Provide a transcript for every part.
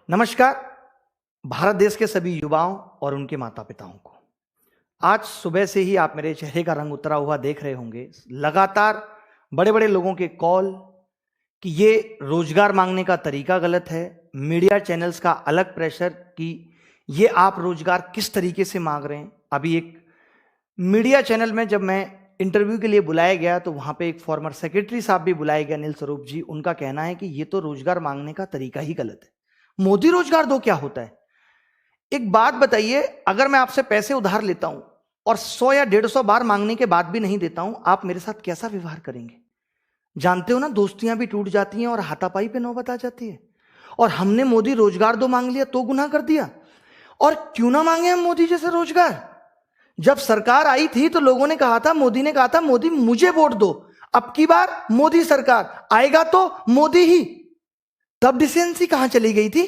नमस्कार। भारत देश के सभी युवाओं और उनके माता पिताओं को आज सुबह से ही आप मेरे चेहरे का रंग उतरा हुआ देख रहे होंगे। लगातार बड़े बड़े लोगों के कॉल कि ये रोजगार मांगने का तरीका गलत है, मीडिया चैनल्स का अलग प्रेशर कि ये आप रोजगार किस तरीके से मांग रहे हैं। अभी एक मीडिया चैनल में जब मैं इंटरव्यू के लिए बुलाया गया तो वहां पे एक फॉर्मर सेक्रेटरी साहब भी बुलाए गए, अनिल स्वरूप जी। उनका कहना है कि ये तो रोजगार मांगने का तरीका ही गलत है। मोदी रोजगार दो क्या होता है? एक बात बताइए, अगर मैं आपसे पैसे उधार लेता हूं और 100 या 150 बार मांगने के बाद भी नहीं देता हूं, आप मेरे साथ कैसा व्यवहार करेंगे? जानते हो ना, दोस्तियां भी टूट जाती हैं और हाथापाई पे नौबत आ जाती है। और हमने मोदी रोजगार दो मांग लिया तो गुनाह कर दिया। और क्यों ना मांगे हम मोदी जैसे रोजगार? जब सरकार आई थी तो लोगों ने कहा था, मोदी ने कहा था, मोदी मुझे वोट दो, अब की बार मोदी सरकार आएगा तो मोदी ही। तब डिसेंसी कहां चली गई थी?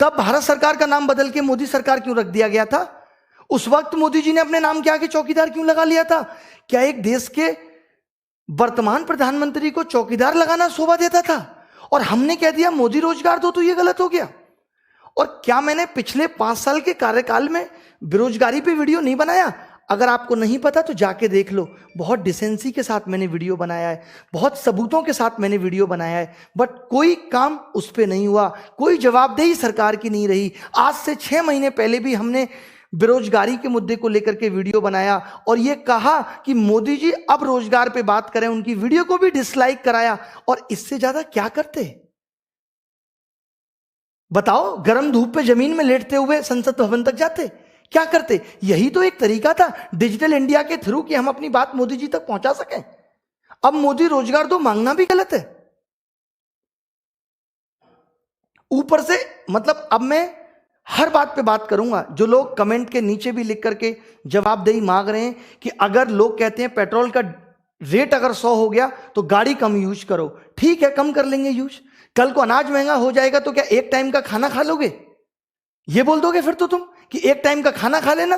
तब भारत सरकार का नाम बदल के मोदी सरकार क्यों रख दिया गया था? उस वक्त मोदी जी ने अपने नाम के आगे चौकीदार क्यों लगा लिया था? क्या एक देश के वर्तमान प्रधानमंत्री को चौकीदार लगाना शोभा देता था? और हमने कह दिया मोदी रोजगार दो तो यह गलत हो गया। और क्या मैंने पिछले 5 साल के कार्यकाल में बेरोजगारी पे वीडियो नहीं बनाया? अगर आपको नहीं पता तो जाके देख लो। बहुत डिसेंसी के साथ मैंने वीडियो बनाया है, बहुत सबूतों के साथ मैंने वीडियो बनाया है, बट कोई काम उस पर नहीं हुआ, कोई जवाबदेही सरकार की नहीं रही। आज से 6 महीने पहले भी हमने बेरोजगारी के मुद्दे को लेकर के वीडियो बनाया और यह कहा कि मोदी जी अब रोजगार पे बात करें। उनकी वीडियो को भी डिसलाइक कराया। और इससे ज्यादा क्या करते? बताओ, गर्म धूप पे जमीन में लेटते हुए संसद भवन तक जाते? क्या करते? यही तो एक तरीका था डिजिटल इंडिया के थ्रू कि हम अपनी बात मोदी जी तक पहुंचा सकें। अब मोदी रोजगार दो मांगना भी गलत है। ऊपर से मतलब अब मैं हर बात पे बात करूंगा। जो लोग कमेंट के नीचे भी लिख करके जवाबदेही मांग रहे हैं कि अगर लोग कहते हैं पेट्रोल का रेट अगर 100 हो गया तो गाड़ी कम यूज करो, ठीक है, कम कर लेंगे यूज। कल को अनाज महंगा हो जाएगा तो क्या एक टाइम का खाना खा लोगे? ये बोल दोगे फिर तो तुम कि एक टाइम का खाना खा लेना?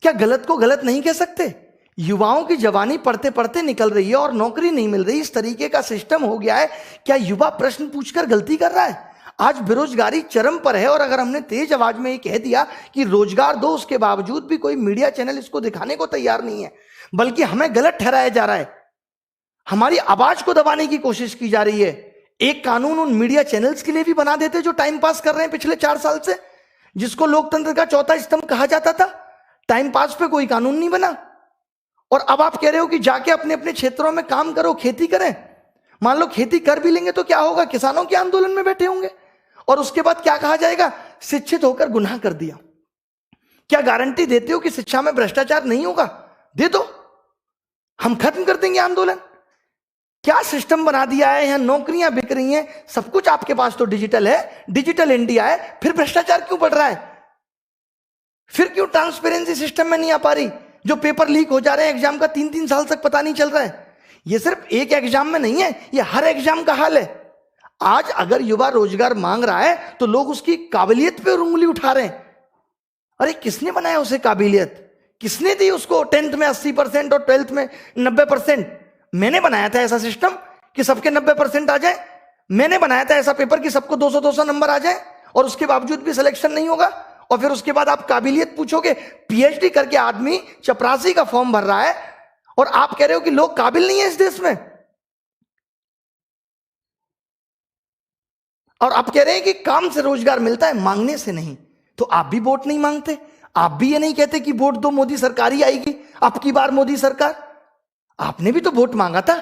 क्या गलत को गलत नहीं कह सकते? युवाओं की जवानी पढ़ते पढ़ते निकल रही है और नौकरी नहीं मिल रही। इस तरीके का सिस्टम हो गया है। क्या युवा प्रश्न पूछकर गलती कर रहा है? आज बेरोजगारी चरम पर है और अगर हमने तेज आवाज में ये कह दिया कि रोजगार दो, उसके बावजूद भी कोई मीडिया चैनल इसको दिखाने को तैयार नहीं है, बल्कि हमें गलत ठहराया जा रहा है, हमारी आवाज को दबाने की कोशिश की जा रही है। एक कानून उन मीडिया चैनल्स के लिए भी बना देते जो टाइम पास कर रहे हैं पिछले 4 साल से, जिसको लोकतंत्र का चौथा स्तंभ कहा जाता था। टाइम पास पे कोई कानून नहीं बना। और अब आप कह रहे हो कि जाके अपने अपने क्षेत्रों में काम करो, खेती करें। मान लो खेती कर भी लेंगे तो क्या होगा? किसानों के आंदोलन में बैठे होंगे और उसके बाद क्या कहा जाएगा? शिक्षित होकर गुनाह कर दिया। क्या गारंटी देते हो कि शिक्षा में भ्रष्टाचार नहीं होगा? दे दो, हम खत्म कर देंगे आंदोलन। क्या सिस्टम बना दिया है? यहां नौकरियां बिक रही हैं, सब कुछ आपके पास तो डिजिटल है, डिजिटल इंडिया है, फिर भ्रष्टाचार क्यों बढ़ रहा है? फिर क्यों ट्रांसपेरेंसी सिस्टम में नहीं आ पा रही? जो पेपर लीक हो जा रहे हैं एग्जाम का, 3-3 साल तक पता नहीं चल रहा है। ये सिर्फ एक एग्जाम में नहीं है, ये हर एग्जाम का हाल है। आज अगर युवा रोजगार मांग रहा है तो लोग उसकी काबिलियत पे उंगली उठा रहे हैं। अरे किसने बनाया उसे काबिलियत? किसने दी उसको 10th में 80% और 12th में 90%? मैंने बनाया था ऐसा सिस्टम कि सबके 90% आ जाए। मैंने बनाया था ऐसा पेपर कि सबको 200-200 नंबर आ जाए और उसके बावजूद भी सिलेक्शन नहीं होगा। और फिर उसके बाद आप काबिलियत पूछोगे? पीएचडी करके आदमी चपरासी का फॉर्म भर रहा है और आप कह रहे हो कि लोग काबिल नहीं है इस देश में। और आप कह रहे हैं कि काम से रोजगार मिलता है, मांगने से नहीं। तो आप भी वोट नहीं मांगते? आप भी ये नहीं कहते कि वोट दो, मोदी सरकार ही आएगी, अब की बार मोदी सरकार? आपने भी तो वोट मांगा था।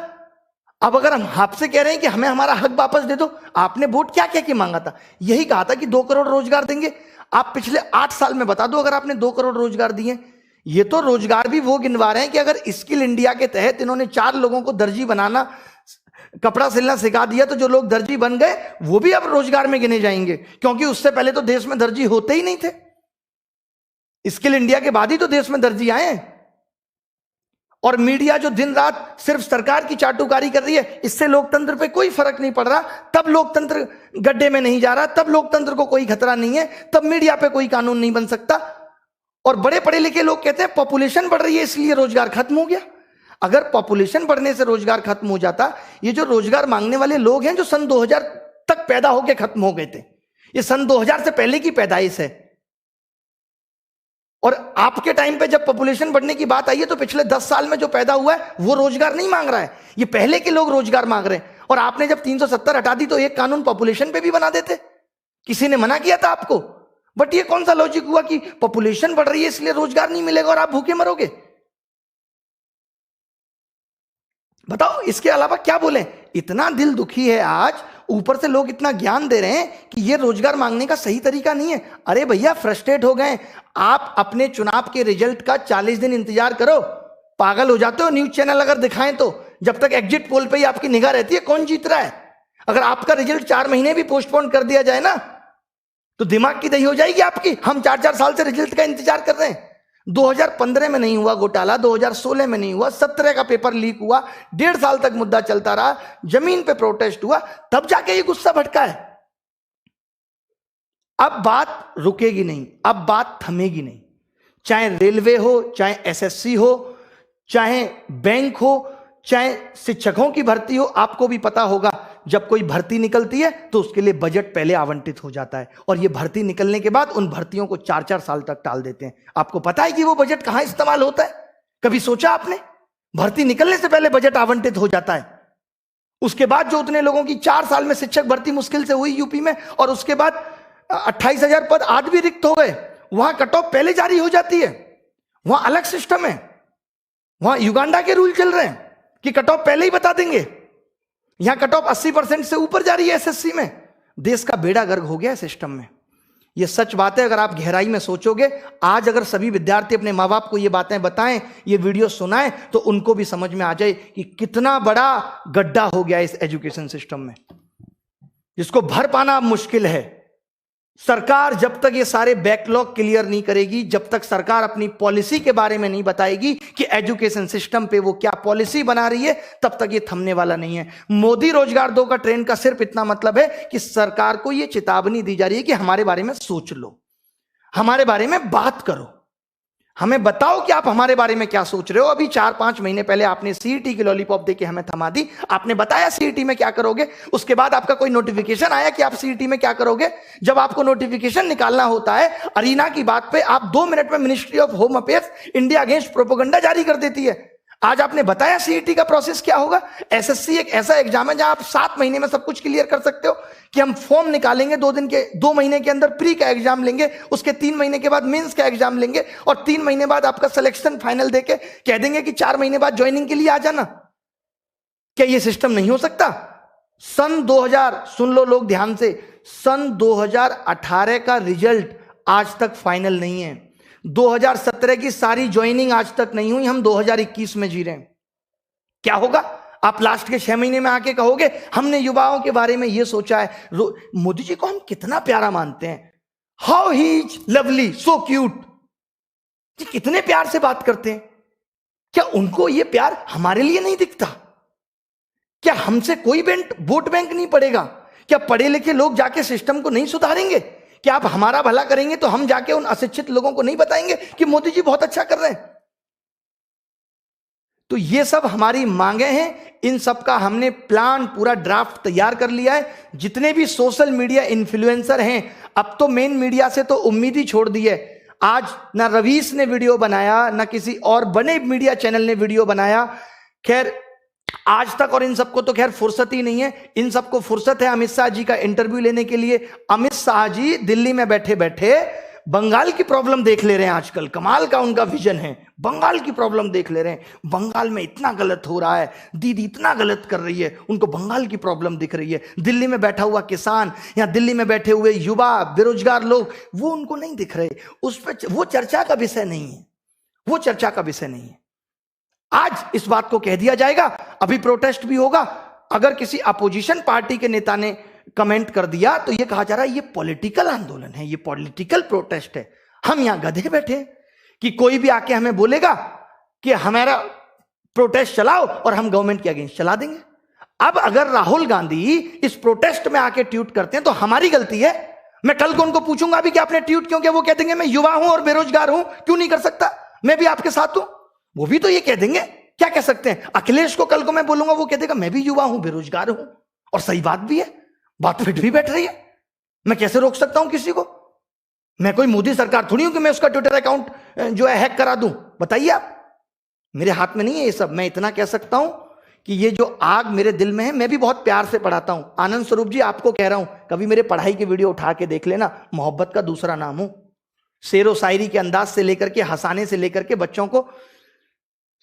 अब अगर हम आपसे कह रहे हैं कि हमें हमारा हक वापस दे दो, आपने वोट क्या कह के मांगा था? यही कहा था कि 2 करोड़ रोजगार देंगे। आप पिछले 8 साल में बता दो अगर आपने 2 करोड़ रोजगार दिए। ये तो रोजगार भी वो गिनवा रहे हैं कि अगर स्किल इंडिया के तहत इन्होंने 4 लोगों को दर्जी बनाना, कपड़ा सिलना सिखा दिया तो जो लोग दर्जी बन गए वो भी अब रोजगार में गिने जाएंगे, क्योंकि उससे पहले तो देश में दर्जी होते ही नहीं थे। स्किल इंडिया के बाद ही तो देश में दर्जी आए हैं। और मीडिया जो दिन रात सिर्फ सरकार की चाटुकारी कर रही है, इससे लोकतंत्र पे कोई फर्क नहीं पड़ रहा। तब लोकतंत्र गड्ढे में नहीं जा रहा, तब लोकतंत्र को कोई खतरा नहीं है, तब मीडिया पे कोई कानून नहीं बन सकता। और बड़े पढ़े लिखे लोग कहते हैं पॉपुलेशन बढ़ रही है इसलिए रोजगार खत्म हो गया। अगर पॉपुलेशन बढ़ने से रोजगार खत्म हो जाता, ये जो रोजगार मांगने वाले लोग हैं जो सन 2000 तक पैदा होकर खत्म हो गए थे, ये सन 2000 से पहले की पैदाइश है। और आपके टाइम पे जब पॉपुलेशन बढ़ने की बात आई है तो पिछले 10 साल में जो पैदा हुआ है वो रोजगार नहीं मांग रहा है, ये पहले के लोग रोजगार मांग रहे हैं। और आपने जब 370 हटा दी तो एक कानून पॉपुलेशन पे भी बना देते, किसी ने मना किया था आपको? बट ये कौन सा लॉजिक हुआ कि पॉपुलेशन बढ़ रही है इसलिए रोजगार नहीं मिलेगा और आप भूखे मरोगे? बताओ, इसके अलावा क्या बोले? इतना दिल दुखी है आज, ऊपर से लोग इतना ज्ञान दे रहे हैं कि ये रोजगार मांगने का सही तरीका नहीं है। अरे भैया, फ्रस्ट्रेट हो गए आप, अपने चुनाव के रिजल्ट का 40 दिन इंतजार करो। पागल हो जाते हो न्यूज चैनल अगर दिखाएं तो, जब तक एग्जिट पोल पे ही आपकी निगाह रहती है कौन जीत रहा है। अगर आपका रिजल्ट 4 महीने भी पोस्टपोन कर दिया जाए ना तो दिमाग की दही हो जाएगी आपकी। हम 4-4 साल से रिजल्ट का इंतजार कर रहे हैं। 2015 में नहीं हुआ घोटाला, 2016 में नहीं हुआ, 17 का पेपर लीक हुआ, 1.5 साल तक मुद्दा चलता रहा, जमीन पे प्रोटेस्ट हुआ, तब जाके ये गुस्सा भटका है। अब बात रुकेगी नहीं, अब बात थमेगी नहीं। चाहे रेलवे हो, चाहे एसएससी हो, चाहे बैंक हो, चाहे शिक्षकों की भर्ती हो, आपको भी पता होगा जब कोई भर्ती निकलती है तो उसके लिए बजट पहले आवंटित हो जाता है और ये भर्ती निकलने के बाद उन भर्तियों को 4-4 साल तक टाल देते हैं। आपको पता है कि वो बजट कहां इस्तेमाल होता है? कभी सोचा आपने? भर्ती निकलने से पहले बजट आवंटित हो जाता है। उसके बाद जो उतने लोगों की 4 साल में शिक्षक भर्ती मुश्किल से हुई यूपी में, और उसके बाद 28,000 पद आज भी रिक्त हो गए, वहां कट ऑफ पहले जारी हो जाती है। वहां अलग सिस्टम है, वहां युगांडा के रूल चल रहे हैं कि कट ऑफ पहले ही बता देंगे। यहां कट ऑफ 80% से ऊपर जा रही है एसएससी में। देश का बेड़ा गर्क हो गया है सिस्टम में। यह सच बात है। अगर आप गहराई में सोचोगे, आज अगर सभी विद्यार्थी अपने माँ बाप को ये बातें बताएं, ये वीडियो सुनाएं, तो उनको भी समझ में आ जाए कि कितना बड़ा गड्ढा हो गया इस एजुकेशन सिस्टम में, जिसको भर पाना अब मुश्किल है। सरकार जब तक ये सारे बैकलॉग क्लियर नहीं करेगी, जब तक सरकार अपनी पॉलिसी के बारे में नहीं बताएगी कि एजुकेशन सिस्टम पे वो क्या पॉलिसी बना रही है, तब तक ये थमने वाला नहीं है। मोदी रोजगार 2 का ट्रेंड का सिर्फ इतना मतलब है कि सरकार को ये चेतावनी दी जा रही है कि हमारे बारे में सोच लो, हमारे बारे में बात करो, हमें बताओ कि आप हमारे बारे में क्या सोच रहे हो। अभी 4-5 महीने पहले आपने सीईटी की लॉलीपॉप देके हमें थमा दी। आपने बताया सीईटी में क्या करोगे, उसके बाद आपका कोई नोटिफिकेशन आया कि आप सीईटी में क्या करोगे? जब आपको नोटिफिकेशन निकालना होता है अरीना की बात पे, आप 2 मिनट में ministry of home affairs India against propaganda जारी कर देती है। आज आपने बताया सीईटी का प्रोसेस क्या होगा। एसएससी एक ऐसा एग्जाम है जहां आप 7 महीने में सब कुछ क्लियर कर सकते हो कि हम फॉर्म निकालेंगे 2 महीने के अंदर प्री का एग्जाम लेंगे, उसके 3 महीने के बाद मेंस का एग्जाम लेंगे और 3 महीने बाद आपका सिलेक्शन फाइनल देके कह देंगे कि 4 महीने बाद ज्वाइनिंग के लिए आ जाना। क्या यह सिस्टम नहीं हो सकता? सन 2000, सुन लो लोग ध्यान से, सन 2018 का रिजल्ट आज तक फाइनल नहीं है। 2017 की सारी ज्वाइनिंग आज तक नहीं हुई, हम 2021 में जी रहे हैं। क्या होगा? आप लास्ट के 6 महीने में आके कहोगे हमने युवाओं के बारे में ये सोचा है। मोदी जी को हम कितना प्यारा मानते हैं, how he is lovely, so cute, कितने प्यार से बात करते हैं। क्या उनको ये प्यार हमारे लिए नहीं दिखता? क्या हमसे कोई वोट बैंक नहीं पड़ेगा? क्या पढ़े लिखे लोग जाके सिस्टम को नहीं सुधारेंगे? क्या आप हमारा भला करेंगे तो हम जाके उन अशिक्षित लोगों को नहीं बताएंगे कि मोदी जी बहुत अच्छा कर रहे हैं? तो ये सब हमारी मांगे हैं, इन सब का हमने प्लान पूरा ड्राफ्ट तैयार कर लिया है। जितने भी सोशल मीडिया इन्फ्लुएंसर हैं, अब तो मेन मीडिया से तो उम्मीद ही छोड़ दी है। आज ना रवीश ने वीडियो बनाया, ना किसी और बड़े मीडिया चैनल ने वीडियो बनाया। खैर आज तक, और इन सबको तो खैर फुर्सत ही नहीं है। इन सबको फुर्सत है अमित शाह जी का इंटरव्यू लेने के लिए। अमित शाह जी दिल्ली में बैठे बैठे बंगाल की प्रॉब्लम देख ले रहे हैं। आजकल कमाल का उनका विजन है, बंगाल की प्रॉब्लम देख ले रहे हैं। बंगाल में इतना गलत हो रहा है, दीदी इतना गलत कर रही है, उनको बंगाल की प्रॉब्लम दिख रही है। दिल्ली में बैठा हुआ किसान या दिल्ली में बैठे हुए युवा बेरोजगार लोग, वो उनको नहीं दिख रहे। उस पर वो चर्चा का विषय नहीं है, वो चर्चा का विषय नहीं है। आज इस बात को कह दिया जाएगा, अभी प्रोटेस्ट भी होगा। अगर किसी अपोजिशन पार्टी के नेता ने कमेंट कर दिया तो यह कहा जा रहा है ये पॉलिटिकल आंदोलन है, ये पॉलिटिकल प्रोटेस्ट है। हम यहां गधे बैठे कि कोई भी आके हमें बोलेगा कि हमारा प्रोटेस्ट चलाओ और हम गवर्नमेंट के अगेंस्ट चला देंगे। अब अगर राहुल गांधी इस प्रोटेस्ट में आके ट्वीट करते हैं तो हमारी गलती है। मैं कल को उनको पूछूंगा भी कि आपने ट्वीट क्यों किया, वो कह देंगे मैं युवा हूं और बेरोजगार हूं, क्यों नहीं कर सकता, मैं भी आपके साथ हूं। वो भी तो ये कह देंगे, क्या कह सकते हैं। अखिलेश को कल को मैं बोलूंगा, वो कह देगा मैं भी युवा हूं बेरोजगार हूं, और सही बात भी है, बात फिट भी बैठ रही है। मैं कैसे रोक सकता हूं किसी को? मैं कोई मोदी सरकार थोड़ी हूं कि मैं उसका ट्विटर अकाउंट जो है हैक करा दूं। बताइए आप, मेरे हाथ में नहीं है ये सब। मैं इतना कह सकता हूं कि ये जो आग मेरे दिल में है, मैं भी बहुत प्यार से पढ़ाता हूं। आनंद स्वरूप जी, आपको कह रहा हूं, कभी मेरे पढ़ाई की वीडियो उठा के देख लेना। मोहब्बत का दूसरा नाम हूं। शेरो शायरी के अंदाज से लेकर के, हंसाने से लेकर के, बच्चों को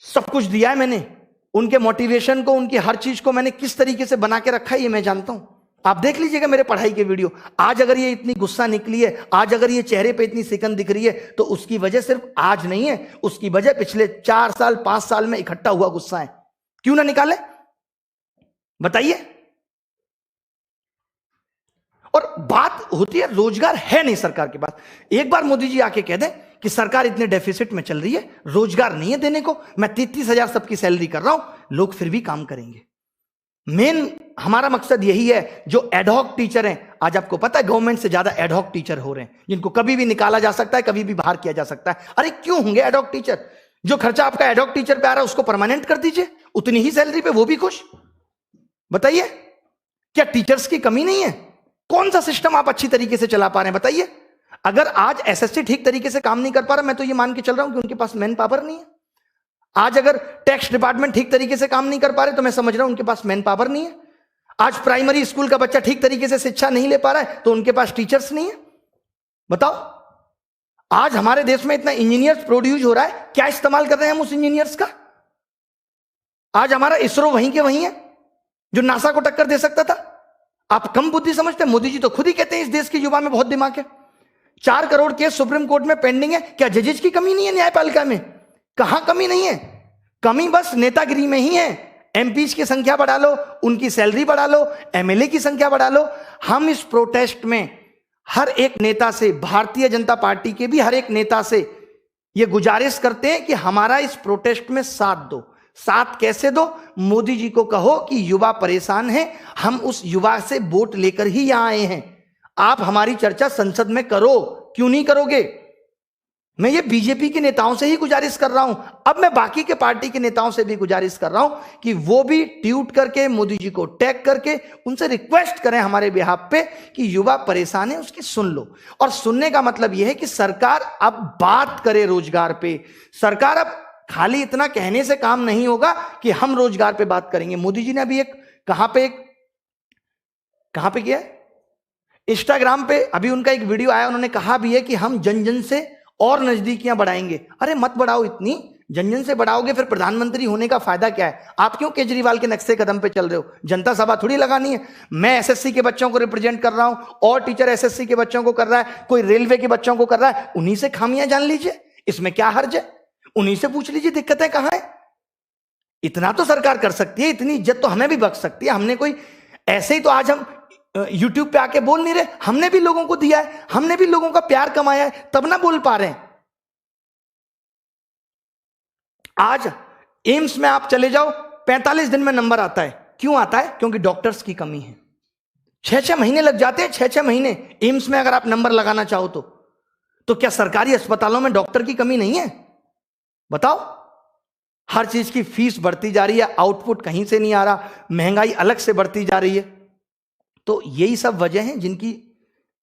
सब कुछ दिया है मैंने। उनके मोटिवेशन को, उनकी हर चीज को मैंने किस तरीके से बना के रखा है ये मैं जानता हूं। आप देख लीजिएगा मेरे पढ़ाई के वीडियो। आज अगर ये इतनी गुस्सा निकली है, आज अगर ये चेहरे पे इतनी सिकन दिख रही है, तो उसकी वजह सिर्फ आज नहीं है, उसकी वजह पिछले 4 साल 5 साल में इकट्ठा हुआ गुस्सा है। क्यों ना निकाले? बताइए। और बात होती है रोजगार है नहीं सरकार के पास। एक बार मोदी जी आके कह दें कि सरकार इतने डेफिसिट में चल रही है, रोजगार नहीं है देने को, मैं 33,000 सबकी सैलरी कर रहा हूं, लोग फिर भी काम करेंगे। मेन हमारा मकसद यही है। जो एडहॉक टीचर हैं, आज आपको पता है गवर्नमेंट से ज्यादा एडहॉक टीचर हो रहे हैं, जिनको कभी भी निकाला जा सकता है, कभी भी बाहर किया जा सकता है। अरे क्यों होंगे एडहॉक टीचर? जो खर्चा आपका एडहॉक टीचर पे आ रहा है उसको परमानेंट कर दीजिए, उतनी ही सैलरी पे वो भी खुश। बताइए, क्या टीचर्स की कमी नहीं है? कौन सा सिस्टम आप अच्छी तरीके से चला पा रहे हैं? बताइए। अगर आज एसएससी ठीक तरीके से काम नहीं कर पा रहा, मैं तो ये मान के चल रहा हूं कि उनके पास मैन पावर नहीं है। आज अगर टैक्स डिपार्टमेंट ठीक तरीके से काम नहीं कर पा रहे, तो मैं समझ रहा हूं उनके पास मैन पावर नहीं है। आज प्राइमरी स्कूल का बच्चा ठीक तरीके से शिक्षा नहीं ले पा रहा है, तो उनके पास टीचर्स नहीं है। बताओ, आज हमारे देश में इतना इंजीनियर्स प्रोड्यूस हो रहा है, क्या इस्तेमाल कर रहे हैं हम उस इंजीनियर्स का? आज हमारा इसरो वहीं के वहीं है, जो नासा को टक्कर दे सकता था। आप कम बुद्धि समझते हैं? मोदी जी तो खुद ही कहते हैं इस देश की युवा में बहुत दिमाग है। 4 करोड़ केस सुप्रीम कोर्ट में पेंडिंग है। क्या जजेज की कमी नहीं है न्यायपालिका में? कहां कमी नहीं है? कमी बस नेतागिरी में ही है। एमपीज की संख्या बढ़ा लो, उनकी सैलरी बढ़ा लो, एमएलए की संख्या बढ़ा लो। हम इस प्रोटेस्ट में हर एक नेता से, भारतीय जनता पार्टी के भी हर एक नेता से यह गुजारिश करते हैं कि हमारा इस प्रोटेस्ट में साथ दो। साथ कैसे दो? मोदी जी को कहो कि युवा परेशान है, हम उस युवा से वोट लेकर ही यहां आए हैं, आप हमारी चर्चा संसद में करो। क्यों नहीं करोगे? मैं ये बीजेपी के नेताओं से ही गुजारिश कर रहा हूं, अब मैं बाकी के पार्टी के नेताओं से भी गुजारिश कर रहा हूं कि वो भी ट्वीट करके मोदी जी को टैग करके उनसे रिक्वेस्ट करें हमारे बिहाफ पे कि युवा परेशान है, उसकी सुन लो। और सुनने का मतलब यह है कि सरकार अब बात करे रोजगार पे। सरकार अब खाली इतना कहने से काम नहीं होगा कि हम रोजगार पे बात करेंगे। मोदी जी ने अभी एक कहां पे किया? इंस्टाग्राम पे अभी उनका एक वीडियो आया, उन्होंने कहा भी है कि हम जन जन से और नजदीकियां बढ़ाएंगे। अरे मत बढ़ाओ, इतनी जन जन से बढ़ाओगे फिर प्रधानमंत्री होने का फायदा क्या है? आप क्यों केजरीवाल के नक्शे कदम पे चल रहे हो? जनता सभा थोड़ी लगानी है। मैं एसएससी के बच्चों को रिप्रेजेंट कर रहा हूं, और टीचर एसएससी के बच्चों को कर रहा है, कोई रेलवे के बच्चों को कर रहा है। उन्हीं से खामियां जान लीजिए, इसमें क्या हर्ज है? उन्हीं से पूछ लीजिए दिक्कतें कहां है। इतना तो सरकार कर सकती है, इतनी इज्जत तो हमें भी बख्श सकती है। हमने कोई ऐसे ही तो आज हम यूट्यूब पे आके बोल नहीं रहे, हमने भी लोगों को दिया है, हमने भी लोगों का प्यार कमाया है, तब ना बोल पा रहे हैं। आज एम्स में आप चले जाओ, 45 दिन में नंबर आता है। क्यों आता है? क्योंकि डॉक्टर्स की कमी है। 6-6 महीने लग जाते हैं, 6-6 महीने एम्स में अगर आप नंबर लगाना चाहो तो क्या सरकारी अस्पतालों में डॉक्टर की कमी नहीं है? बताओ। हर चीज की फीस बढ़ती जा रही है, आउटपुट कहीं से नहीं आ रहा, महंगाई अलग से बढ़ती जा रही है। तो यही सब वजह हैं जिनकी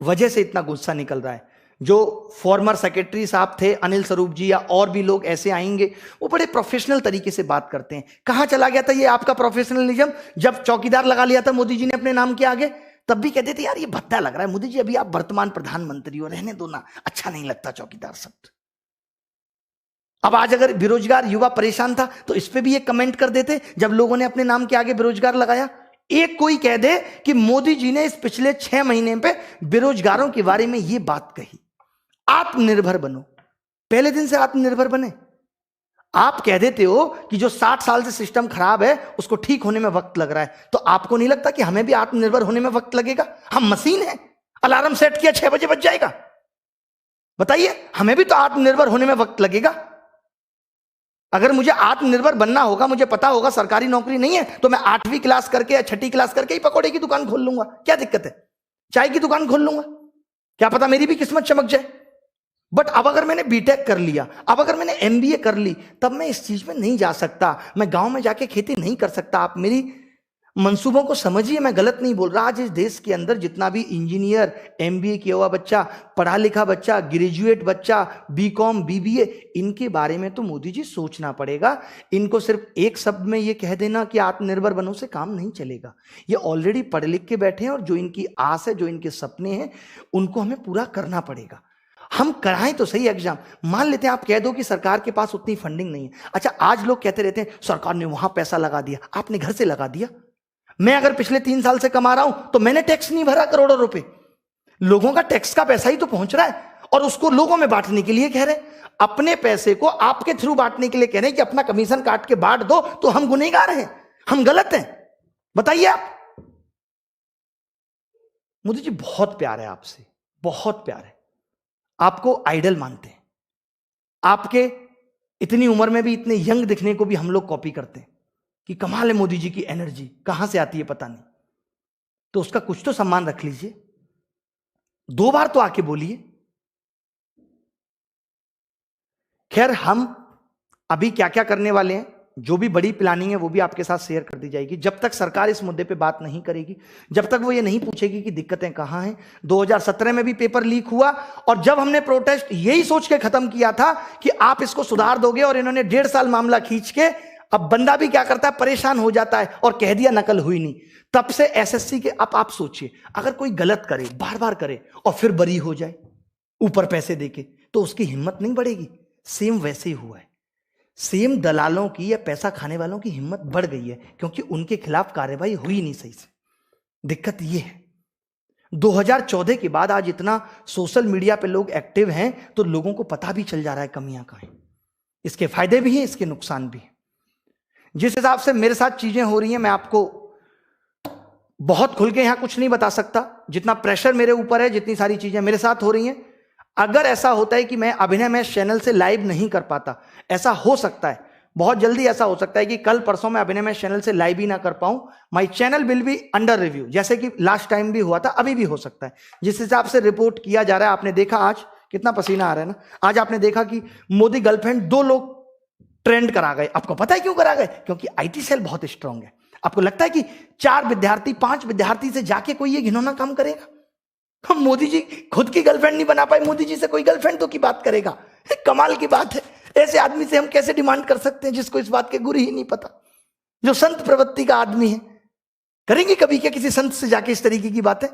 वजह से इतना गुस्सा निकल रहा है। जो फॉर्मर सेक्रेटरी साहब थे अनिल स्वरूप जी, या और भी लोग ऐसे आएंगे, वो बड़े प्रोफेशनल तरीके से बात करते हैं। कहां चला गया था ये आपका प्रोफेशनलिज्म? जब चौकीदार लगा लिया था मोदी जी ने अपने नाम के आगे, तब भी कहते थे यार ये भद्दा लग रहा है मोदी जी, अभी आप वर्तमान प्रधानमंत्री हो, रहने दो ना, अच्छा नहीं लगता चौकीदार शब्द। अब आज अगर बेरोजगार युवा परेशान था तो इस पे भी एक कमेंट कर देते जब लोगों ने अपने नाम के आगे बेरोजगार लगाया। एक कोई कह दे कि मोदी जी ने इस पिछले 6 महीने पे बेरोजगारों के बारे में ये बात कही, आत्मनिर्भर बनो। पहले दिन से आत्मनिर्भर बने। आप कह देते हो कि जो 60 साल से सिस्टम खराब है उसको ठीक होने में वक्त लग रहा है, तो आपको नहीं लगता कि हमें भी आत्मनिर्भर होने में वक्त लगेगा? हम मशीन है, अलार्म सेट किया 6 बजे बज जाएगा। बताइए, हमें भी तो आत्मनिर्भर होने में वक्त लगेगा। अगर मुझे आत्मनिर्भर बनना होगा, मुझे पता होगा सरकारी नौकरी नहीं है, तो मैं 8वीं क्लास करके या 6ठी क्लास करके ही पकौड़े की दुकान खोल लूंगा। क्या दिक्कत है? चाय की दुकान खोल लूंगा, क्या पता मेरी भी किस्मत चमक जाए। बट अब अगर मैंने बीटेक कर लिया, अब अगर मैंने एमबीए कर ली, तब मैं इस चीज में नहीं जा सकता। मैं गांव में जाके खेती नहीं कर सकता। आप मेरी मंसूबों को समझिए, मैं गलत नहीं बोल रहा। आज इस देश के अंदर जितना भी इंजीनियर, एमबीए किया हुआ बच्चा, पढ़ा लिखा बच्चा, ग्रेजुएट बच्चा, बीकॉम, बीबीए, इनके बारे में तो मोदी जी सोचना पड़ेगा। इनको सिर्फ एक शब्द में ये कह देना कि आत्मनिर्भर बनो से काम नहीं चलेगा। ये ऑलरेडी पढ़ लिख के बैठे हैं और जो इनकी आस है, जो इनके सपने हैं, उनको हमें पूरा करना पड़ेगा। हम कराएं तो सही एग्जाम। मान लेते हैं आप कह दो कि सरकार के पास उतनी फंडिंग नहीं है। अच्छा, आज लोग कहते रहते हैं सरकार ने वहां पैसा लगा दिया, आपने घर से लगा दिया। मैं अगर पिछले 3 साल से कमा रहा हूं तो मैंने टैक्स नहीं भरा करोड़ों रुपए। लोगों का टैक्स का पैसा ही तो पहुंच रहा है और उसको लोगों में बांटने के लिए कह रहे हैं। अपने पैसे को आपके थ्रू बांटने के लिए कह रहे हैं कि अपना कमीशन काट के बांट दो, तो हम गुनहगार हैं, हम गलत हैं? बताइए आप। मोदी जी बहुत प्यार है आपसे, बहुत प्यार है। आपको आइडल मानते हैं। आपके इतनी उम्र में भी इतने यंग दिखने को भी हम लोग कॉपी करते हैं कि कमाल है मोदी जी की एनर्जी, कहां से आती है पता नहीं। तो उसका कुछ तो सम्मान रख लीजिए। 2 बार तो आके बोलिए। खैर, हम अभी क्या क्या करने वाले हैं, जो भी बड़ी प्लानिंग है वो भी आपके साथ शेयर कर दी जाएगी। जब तक सरकार इस मुद्दे पे बात नहीं करेगी, जब तक वो ये नहीं पूछेगी कि दिक्कतें कहां हैं। 2017 में भी पेपर लीक हुआ और जब हमने प्रोटेस्ट यही सोच के खत्म किया था कि आप इसको सुधार दोगे, और इन्होंने 1.5 साल मामला खींच के, अब बंदा भी क्या करता है, परेशान हो जाता है और कह दिया नकल हुई नहीं। तब से एसएससी के, अब आप सोचिए, अगर कोई गलत करे, बार बार करे और फिर बरी हो जाए ऊपर पैसे देके, तो उसकी हिम्मत नहीं बढ़ेगी। सेम वैसे ही हुआ है। सेम दलालों की या पैसा खाने वालों की हिम्मत बढ़ गई है क्योंकि उनके खिलाफ कार्रवाई हुई नहीं सही से। दिक्कत यह है, 2014 के बाद आज इतना सोशल मीडिया पे लोग एक्टिव हैं तो लोगों को पता भी चल जा रहा है कमियां कहां हैं। इसके फायदे भी हैं, इसके नुकसान भी हैं। जिस हिसाब से मेरे साथ चीजें हो रही हैं, मैं आपको बहुत खुल के यहां कुछ नहीं बता सकता। जितना प्रेशर मेरे ऊपर है, जितनी सारी चीजें मेरे साथ हो रही हैं, अगर ऐसा होता है कि मैं अभिनय मैच चैनल से लाइव नहीं कर पाता, ऐसा हो सकता है, बहुत जल्दी ऐसा हो सकता है कि कल परसों मैं अभिनय मैच चैनल से लाइव ही ना कर पाऊं। My channel will be under review, जैसे कि लास्ट टाइम भी हुआ था, अभी भी हो सकता है। जिस हिसाब से रिपोर्ट किया जा रहा है, आपने देखा आज कितना पसीना आ रहा है ना। आज आपने देखा कि मोदी गर्लफ्रेंड 2 लोग ट्रेंड करा गए। आपको पता है क्यों करा गए? क्योंकि आईटी सेल बहुत स्ट्रांग है। आपको लगता है कि 4 विद्यार्थी, 5 विद्यार्थी से जाके कोई ये घिनौना काम करेगा? हम मोदी जी खुद की गर्लफ्रेंड नहीं बना पाए, मोदी जी से कोई गर्लफ्रेंड तो की बात करेगा? कमाल की बात है। ऐसे आदमी से हम कैसे डिमांड कर सकते हैं जिसको इस बात के गुरु ही नहीं पता, जो संत प्रवृत्ति का आदमी है? करेंगे कभी क्या किसी संत से जाके इस तरीके की बातें?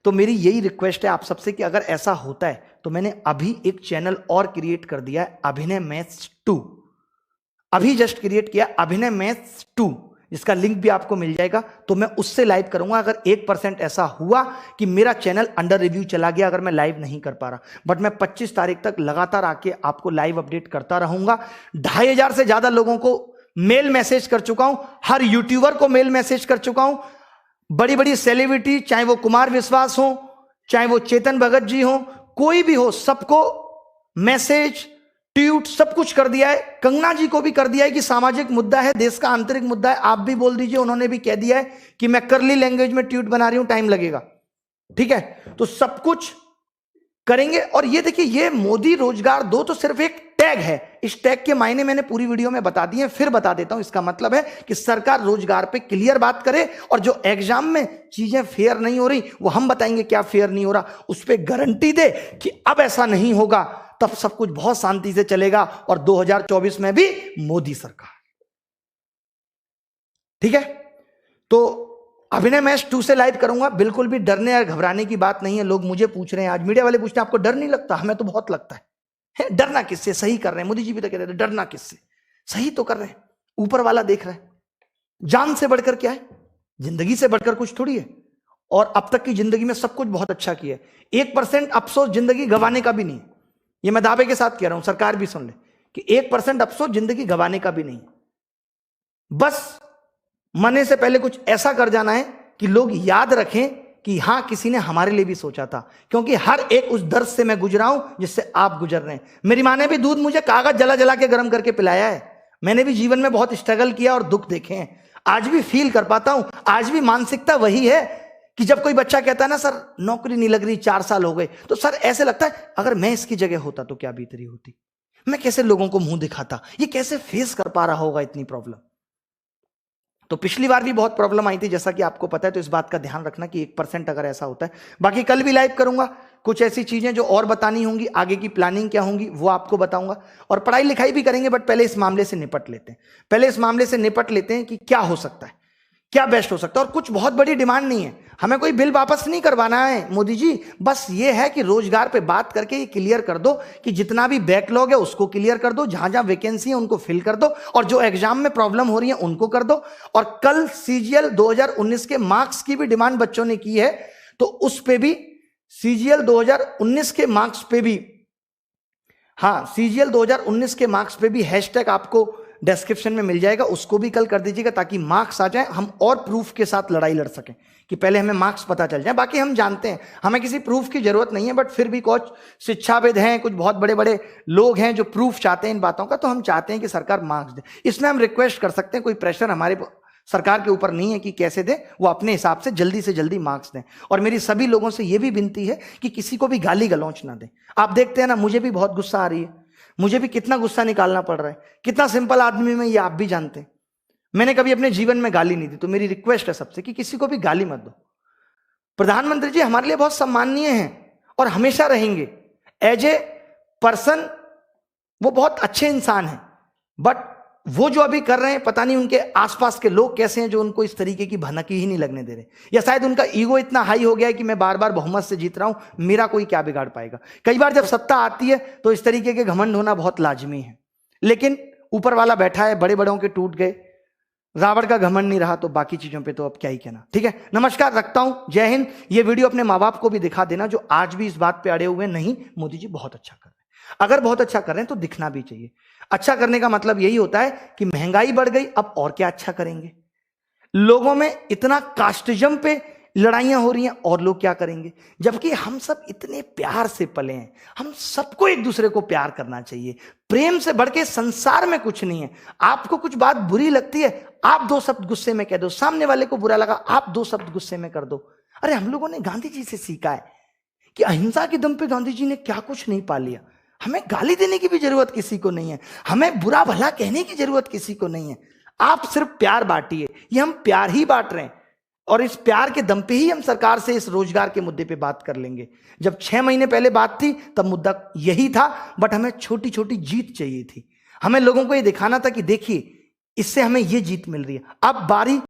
तो मेरी यही रिक्वेस्ट है आप सबसे कि अगर ऐसा होता है तो मैंने अभी एक चैनल और क्रिएट कर दिया है, अभिनय मैथ्स 2। अभी जस्ट क्रिएट किया अभिनय मैथ्स 2, जिसका लिंक भी आपको मिल जाएगा। तो मैं उससे लाइव करूंगा। अगर 1% ऐसा हुआ कि मेरा चैनल अंडर रिव्यू चला गया, अगर मैं लाइव नहीं कर पा रहा, बट मैं 25 तारीख तक लगातार आके आपको लाइव अपडेट करता रहूंगा। 2500 से ज्यादा लोगों को मेल मैसेज कर चुका हूं, हर यूट्यूबर को मेल मैसेज कर चुका हूं। बड़ी बड़ी सेलिब्रिटी, चाहे वो कुमार विश्वास हो, चाहे वो चेतन भगत जी हो, कोई भी हो, सबको मैसेज, ट्वीट सब कुछ कर दिया है। कंगना जी को भी कर दिया है कि सामाजिक मुद्दा है, देश का आंतरिक मुद्दा है, आप भी बोल दीजिए। उन्होंने भी कह दिया है कि मैं करली लैंग्वेज में ट्वीट बना रही हूं, टाइम लगेगा। ठीक है, तो सब कुछ करेंगे। और ये देखिए, ये मोदी रोजगार 2 तो सिर्फ एक टैग है। इस टैग के मायने मैंने पूरी वीडियो में बता दिए, फिर बता देता हूं। इसका मतलब है कि सरकार रोजगार पे क्लियर बात करे, और जो एग्जाम में चीजें फेयर नहीं हो रही वो हम बताएंगे क्या फेयर नहीं हो रहा, उस पर गारंटी दे कि अब ऐसा नहीं होगा, तब सब कुछ बहुत शांति से चलेगा। और 2024 में भी मोदी सरकार। ठीक है, तो अभिनय मैच 2 से लाइव करूंगा। बिल्कुल भी डरने या घबराने की बात नहीं है। लोग मुझे पूछ रहे हैं, आज मीडिया वाले पूछते हैं आपको डर नहीं लगता? हमें तो बहुत लगता है। डरना किससे? सही कर रहे हैं। मोदी जी भी तो कह रहे थे डरना किससे, सही तो कर रहे हैं। ऊपर वाला देख रहा है। जान से बढ़कर क्या है? जिंदगी से बढ़कर कुछ थोड़ी है। और अब तक की जिंदगी में सब कुछ बहुत अच्छा किया है। 1% अफसोस जिंदगी गंवाने का भी नहीं। ये मैं दावे के साथ कह रहा हूं, सरकार भी सुन ले कि 1% अफसोस जिंदगी गंवाने का भी नहीं। बस मरने से पहले कुछ ऐसा कर जाना है कि लोग याद रखें कि हां, किसी ने हमारे लिए भी सोचा था। क्योंकि हर एक उस दर्द से मैं गुजरा हूं जिससे आप गुजर रहे हैं। मेरी मां ने भी दूध मुझे कागज जला जला के गर्म करके पिलाया है। मैंने भी जीवन में बहुत स्ट्रगल किया और दुख देखे हैं। आज भी फील कर पाता हूं। आज भी मानसिकता वही है कि जब कोई बच्चा कहता है ना, सर नौकरी नहीं लग रही, 4 साल हो गए, तो सर ऐसे लगता है अगर मैं इसकी जगह होता तो क्या बीत रही होती, मैं कैसे लोगों को मुंह दिखाता, ये कैसे फेस कर पा रहा होगा इतनी प्रॉब्लम। तो पिछली बार भी बहुत प्रॉब्लम आई थी, जैसा कि आपको पता है, तो इस बात का ध्यान रखना कि 1% अगर ऐसा होता है। बाकी कल भी लाइव करूंगा, कुछ ऐसी चीजें जो और बतानी होंगी, आगे की प्लानिंग क्या होंगी वो आपको बताऊंगा, और पढ़ाई लिखाई भी करेंगे। बट पहले इस मामले से निपट लेते हैं, पहले इस मामले से निपट लेते हैं कि क्या हो सकता है, क्या बेस्ट हो सकता है। और कुछ बहुत बड़ी डिमांड नहीं है, हमें कोई बिल वापस नहीं करवाना है मोदी जी, बस ये है कि रोजगार पे बात करके ये क्लियर कर दो कि जितना भी बैकलॉग है उसको क्लियर कर दो, जहां जहां वैकेंसी है उनको फिल कर दो, और जो एग्जाम में प्रॉब्लम हो रही है उनको कर दो। और कल सीजीएल 2019 के मार्क्स की भी डिमांड बच्चों ने की है, तो उस पे भी सीजीएल 2019 के मार्क्स पे भी, हाँ सीजीएल 2019 के मार्क्स पे भी हैशटैग आपको डिस्क्रिप्शन में मिल जाएगा, उसको भी कल कर दीजिएगा ताकि मार्क्स आ जाए, हम और प्रूफ के साथ लड़ाई लड़ सकें, कि पहले हमें मार्क्स पता चल जाए। बाकी हम जानते हैं हमें किसी प्रूफ की जरूरत नहीं है, बट फिर भी कुछ शिक्षाविद हैं, कुछ बहुत बड़े बड़े लोग हैं जो प्रूफ चाहते हैं इन बातों का, तो हम चाहते हैं कि सरकार मार्क्स दे। इसमें हम रिक्वेस्ट कर सकते हैं, कोई प्रेशर हमारे सरकार के ऊपर नहीं है कि कैसे दे, वो अपने हिसाब से जल्दी मार्क्स दें। और मेरी सभी लोगों से यह भी विनती है कि किसी को भी गाली गलौच ना दें। आप देखते हैं ना, मुझे भी बहुत गुस्सा आ रही है, मुझे भी कितना गुस्सा निकालना पड़ रहा है, कितना सिंपल आदमी में, ये आप भी जानते हैं। मैंने कभी अपने जीवन में गाली नहीं दी, तो मेरी रिक्वेस्ट है सबसे कि किसी को भी गाली मत दो। प्रधानमंत्री जी हमारे लिए बहुत सम्माननीय हैं और हमेशा रहेंगे, एज ए पर्सन वो बहुत अच्छे इंसान हैं, बट वो जो अभी कर रहे हैं, पता नहीं उनके आसपास के लोग कैसे हैं जो उनको इस तरीके की भनक ही नहीं लगने दे रहे, या शायद उनका ईगो इतना हाई हो गया है कि मैं बार बार बहुमत से जीत रहा हूं, मेरा कोई क्या बिगाड़ पाएगा। कई बार जब सत्ता आती है तो इस तरीके के घमंड होना बहुत लाजमी है, लेकिन ऊपर वाला बैठा है, बड़े बड़ों के टूट गए, रावण का घमंड नहीं रहा, तो बाकी चीजों पे तो अब क्या ही कहना। ठीक है, नमस्कार, रखता हूं, जय हिंद। ये वीडियो अपने माँ बाप को भी दिखा देना जो आज भी इस बात पे अड़े हुए नहीं मोदी जी बहुत अच्छा कर रहे हैं। अगर बहुत अच्छा कर रहे हैं तो दिखना भी चाहिए। अच्छा करने का मतलब यही होता है कि महंगाई बढ़ गई, अब और क्या अच्छा करेंगे, लोगों में इतना कास्टिज्म पे लड़ाइयां हो रही हैं, और लोग क्या करेंगे, जबकि हम सब इतने प्यार से पले हैं, हम सबको एक दूसरे को प्यार करना चाहिए। प्रेम से बढ़ के संसार में कुछ नहीं है। आपको कुछ बात बुरी लगती है, आप 2 शब्द गुस्से में कह दो, सामने वाले को बुरा लगा, आप 2 शब्द गुस्से में कर दो। अरे हम लोगों ने गांधी जी से सीखा है कि अहिंसा के दम पे गांधी जी ने क्या कुछ नहीं पा लिया। हमें गाली देने की भी जरूरत किसी को नहीं है, हमें बुरा भला कहने की जरूरत किसी को नहीं है। आप सिर्फ प्यार बांटिए, ये हम प्यार ही बांट रहे हैं, और इस प्यार के दम पे ही हम सरकार से इस रोजगार के मुद्दे पे बात कर लेंगे। जब 6 महीने पहले बात थी तब मुद्दा यही था, बट हमें छोटी छोटी जीत चाहिए थी। हमें लोगों को ये दिखाना था कि देखिए इससे हमें ये जीत मिल रही है। अब बारी